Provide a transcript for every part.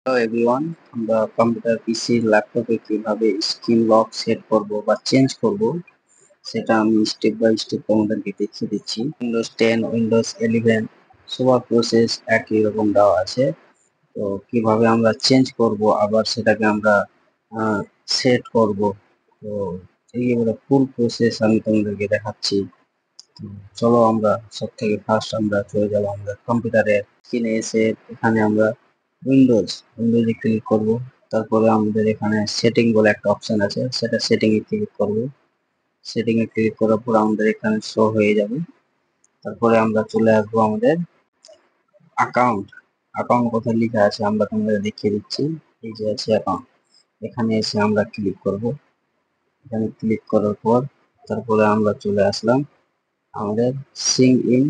Hello everyone, আমরা computer পিসি ল্যাপটপে কিভাবে স্ক্রিন লক সেট করব বা চেঞ্জ করব সেটা আমি স্টেপ বাই স্টেপ তোমাদেরকে দেখিয়ে দিচ্ছি। উইন্ডোজ 10, উইন্ডোজ 11 সবার প্রসেস একই রকম দেওয়া আছে। তো কিভাবে আমরা চেঞ্জ করব আবার সেটাকে আমরা সেট করব, তো এইগুলো ফুল প্রসেস আমি তোমাদেরকে দেখাচ্ছি। তো চলো আমরা সব থেকে ফার্স্ট আমরা চলে যাব আমাদের কম্পিউটারের স্ক্রিনে এসে এখানে আমরা উইন্ডোজে ক্লিক করব। তারপরে আমাদের এখানে সেটিং বলে একটা অপশন আছে, সেটা সেটিং এ ক্লিক করব। সেটিং এ ক্লিক করার পর আমাদের এখানে শো হয়ে যাবে। তারপরে আমরা চলে আসবো আমাদের অ্যাকাউন্ট। অ্যাকাউন্ট কোথায় লেখা আছে আমরা তোমাদের দেখিয়ে দিচ্ছি। এই যে আছে অ্যাকাউন্ট, এখানে এসে আমরা ক্লিক করব। এখানে ক্লিক করার পর তারপরে আমরা চলে আসলাম আমাদের সিঙ্ক ইন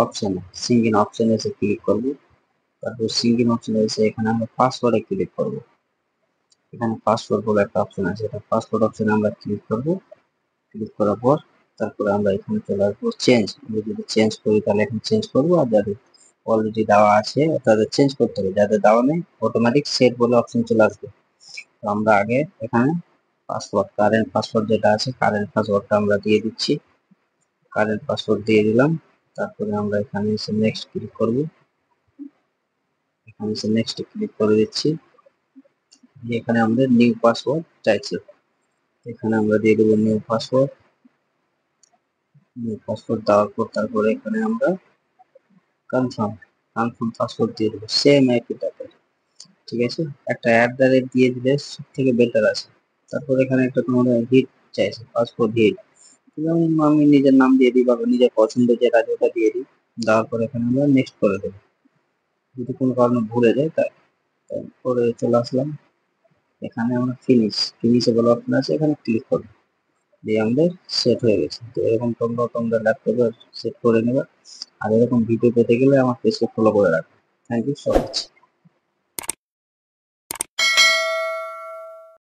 অপশনে। সিঙ্ক ইন অপশনে এসে ক্লিক করব। তারপর সিঙ্ক ইন অপশনে এসে এখানে আমরা পাসওয়ার্ডে ক্লিক করব। এখানে পাসওয়ার্ড বলে একটা অপশন আছে, এটা পাসওয়ার্ড অপশনে আমরা ক্লিক করব। ক্লিক করার পর তারপরে আমরা এখানে চলে আসবো চেঞ্জ। আমরা যদি চেঞ্জ করি তাহলে এখানে চেঞ্জ করবো, আর যাদের অলরেডি দেওয়া আছে তাদের চেঞ্জ করতে হবে, যাদের দেওয়া নেই অটোমেটিক সেট বলে অপশন চলে আসবে। তো আমরা আগে এখানে কারেন্ট পাসওয়ার্ড যেটা আছে কারেন্ট পাসওয়ার্ডটা আমরা দিয়ে দিচ্ছি। কারেন্ট পাসওয়ার্ড দিয়ে দিলাম। তারপরে আমরা এখানে এসে নেক্সট ক্লিক করব। এখানে এসে নেক্সট ক্লিক করে দিচ্ছি। এখানে আমাদের নিউ পাসওয়ার্ড চাইছে, এখানে আমরা দিয়ে দেবো নিউ পাসওয়ার্ড। নিউ পাসওয়ার্ড দেওয়ার পর তারপরে এখানে আমরা কনফার্ম কনফার্ম পাসওয়ার্ড দিয়ে দেবো সেম একই টাইপের। ঠিক আছে, একটা দিয়ে দিলে সব থেকে বেটার আছে। তারপর এখানে একটা তোমাদের হিট চাইছে, পাসওয়ার্ড হিট। যেমন আমি নিজের নাম দিয়ে দিই বা নিজের পছন্দ যেটা যেটা দিয়ে দিই। দেওয়ার পর এখানে আমরা নেক্সট করে দেবো। যদি কোনো কারণে ভুলে যাই তারপরে চলে আসলাম। এখানে আমরা ফিনিশে বলে অপশন আছে, এখানে ক্লিক করবো। দিয়ে আমাদের সেট হয়ে গেছে। তো এরকম তোমরা ল্যাপটপে সেট করে নেবে। আর এরকম ভিডিও পেতে গেলে আমার পেজকে ফলো করে রাখবে। Thank you so much.